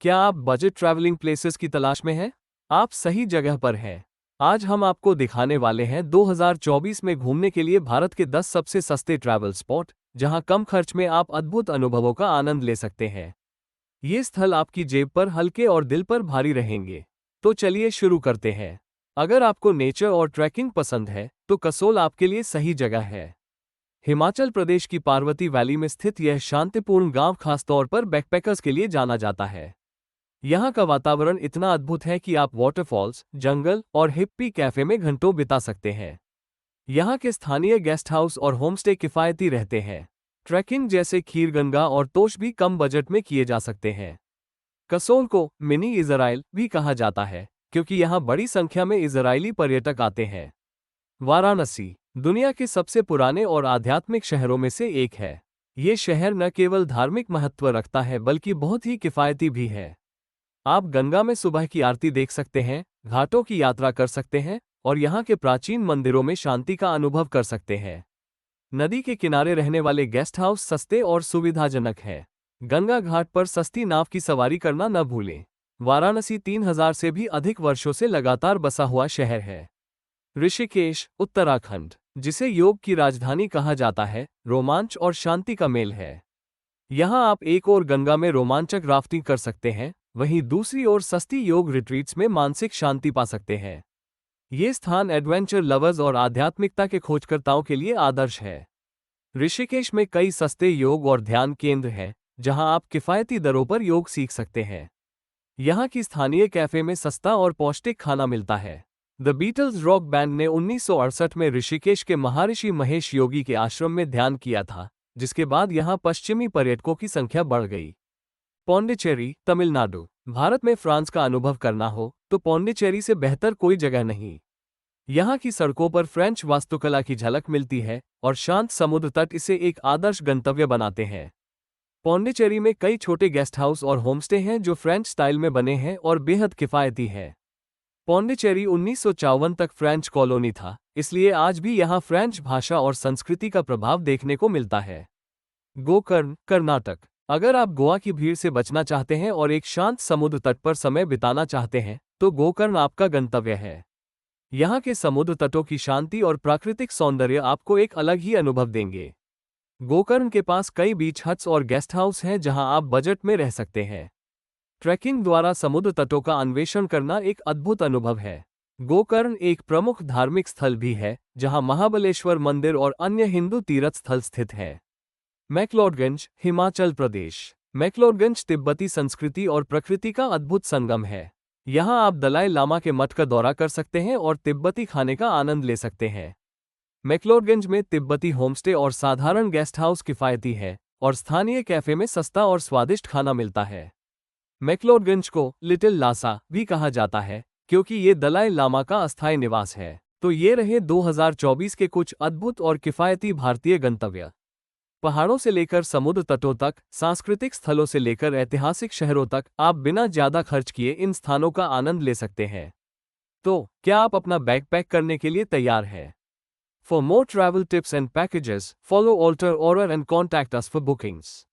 क्या आप budget travelling places की तलाश में हैं? आप सही जगह पर हैं। आज हम आपको दिखाने वाले हैं 2024 में घूमने के लिए भारत के 10 सबसे सस्ते ट्रैवल स्पॉट, जहां कम खर्च में आप अद्भुत अनुभवों का आनंद ले सकते हैं। ये स्थल आपकी जेब पर हल्के और दिल पर भारी रहेंगे। तो चलिए शुरू करते हैं। अगर आपको नेचर और ट्रैकिंग पसंद है, तो कसोल आपके लिए सही जगह है। हिमाचल प्रदेश की पार्वती वैली में स्थित यह शांतिपूर्ण गांव खासतौर पर बैकपैकर्स के लिए जाना जाता है। यहाँ का वातावरण इतना अद्भुत है कि आप वाटरफॉल्स, जंगल और हिप्पी कैफे में घंटों बिता सकते हैं। यहाँ के स्थानीय गेस्ट हाउस और होमस्टे किफ़ायती रहते हैं। ट्रैकिंग जैसे खीरगंगा और तोश भी कम बजट में किए जा सकते हैं। कसोल को मिनी इजराइल भी कहा जाता है, क्योंकि यहाँ बड़ी संख्या में इजरायली पर्यटक आते हैं। वाराणसी दुनिया के सबसे पुराने और आध्यात्मिक शहरों में से एक है। ये शहर न केवल धार्मिक महत्व रखता है बल्कि बहुत ही किफ़ायती भी है। आप गंगा में सुबह की आरती देख सकते हैं, घाटों की यात्रा कर सकते हैं और यहाँ के प्राचीन मंदिरों में शांति का अनुभव कर सकते हैं। नदी के किनारे रहने वाले गेस्ट हाउस सस्ते और सुविधाजनक हैं। गंगा घाट पर सस्ती नाव की सवारी करना न भूलें। वाराणसी 3000 से भी अधिक वर्षों से लगातार बसा हुआ शहर है। ऋषिकेश, उत्तराखंड, जिसे योग की राजधानी कहा जाता है, रोमांच और शांति का मेल है। यहाँ आप एक ओर गंगा में रोमांचक राफ्टिंग कर सकते हैं, वहीं दूसरी ओर सस्ती योग रिट्रीट्स में मानसिक शांति पा सकते हैं। ये स्थान एडवेंचर लवर्स और आध्यात्मिकता के खोजकर्ताओं के लिए आदर्श है। ऋषिकेश में कई सस्ते योग और ध्यान केंद्र हैं, जहां आप किफ़ायती दरों पर योग सीख सकते हैं। यहाँ की स्थानीय कैफे में सस्ता और पौष्टिक खाना मिलता है। द बीटल्स रॉक बैंड ने 1968 में ऋषिकेश के महर्षि महेश योगी के आश्रम में ध्यान किया था, जिसके बाद यहाँ पश्चिमी पर्यटकों की संख्या बढ़ गई। पौंडीचेरी, तमिलनाडु। भारत में फ्रांस का अनुभव करना हो तो पौंडीचेरी से बेहतर कोई जगह नहीं। यहाँ की सड़कों पर फ्रेंच वास्तुकला की झलक मिलती है और शांत समुद्र तट इसे एक आदर्श गंतव्य बनाते हैं। पौंडीचेरी में कई छोटे गेस्ट हाउस और होमस्टे हैं जो फ्रेंच स्टाइल में बने हैं और बेहद किफ़ायती हैं। पौंडीचेरी 1954 तक फ्रेंच कॉलोनी था, इसलिए आज भी यहाँ फ्रेंच भाषा और संस्कृति का प्रभाव देखने को मिलता है। गोकर्ण, कर्नाटक। अगर आप गोवा की भीड़ से बचना चाहते हैं और एक शांत समुद्र तट पर समय बिताना चाहते हैं, तो गोकर्ण आपका गंतव्य है। यहाँ के समुद्र तटों की शांति और प्राकृतिक सौंदर्य आपको एक अलग ही अनुभव देंगे। गोकर्ण के पास कई बीच हट्स और गेस्ट हाउस हैं जहां आप बजट में रह सकते हैं। ट्रैकिंग द्वारा समुद्र तटों का अन्वेषण करना एक अद्भुत अनुभव है। गोकर्ण एक प्रमुख धार्मिक स्थल भी है, जहां महाबलेश्वर मंदिर और अन्य हिंदू तीर्थ स्थल स्थित हैं। मैक्लोडगंज, हिमाचल प्रदेश। मैक्लोडगंज तिब्बती संस्कृति और प्रकृति का अद्भुत संगम है। यहाँ आप दलाई लामा के मठ का दौरा कर सकते हैं और तिब्बती खाने का आनंद ले सकते हैं। मैक्लोडगंज में तिब्बती होमस्टे और साधारण गेस्ट हाउस किफ़ायती है और स्थानीय कैफे में सस्ता और स्वादिष्ट खाना मिलता है। मैक्लोडगंज को लिटिल लासा भी कहा जाता है, क्योंकि ये दलाई लामा का अस्थायी निवास है। तो ये रहे 2024 के कुछ अद्भुत और किफ़ायती भारतीय गंतव्य। पहाड़ों से लेकर समुद्र तटों तक, सांस्कृतिक स्थलों से लेकर ऐतिहासिक शहरों तक, आप बिना ज्यादा खर्च किए इन स्थानों का आनंद ले सकते हैं। तो क्या आप अपना बैग पैक करने के लिए तैयार हैं? For more travel tips and packages, follow alter order and contact us for bookings.